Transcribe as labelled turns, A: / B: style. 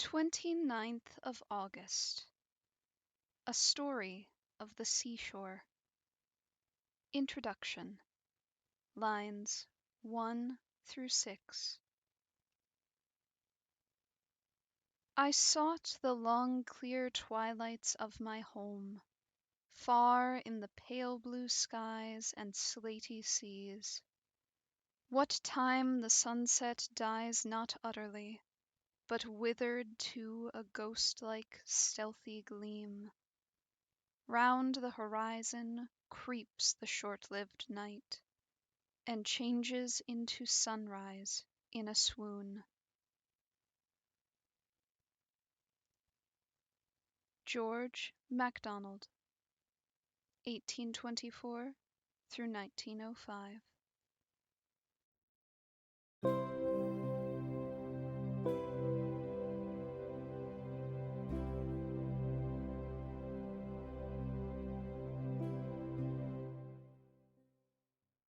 A: 29th of August. A Story of the Seashore. Introduction. Lines 1 through 6. I sought the long clear twilights of my home, far in the pale blue skies and slaty seas. What time the sunset dies not utterly, but withered to a ghost-like stealthy gleam. Round the horizon creeps the short-lived night, and changes into sunrise in a swoon. George MacDonald, 1824 through 1905.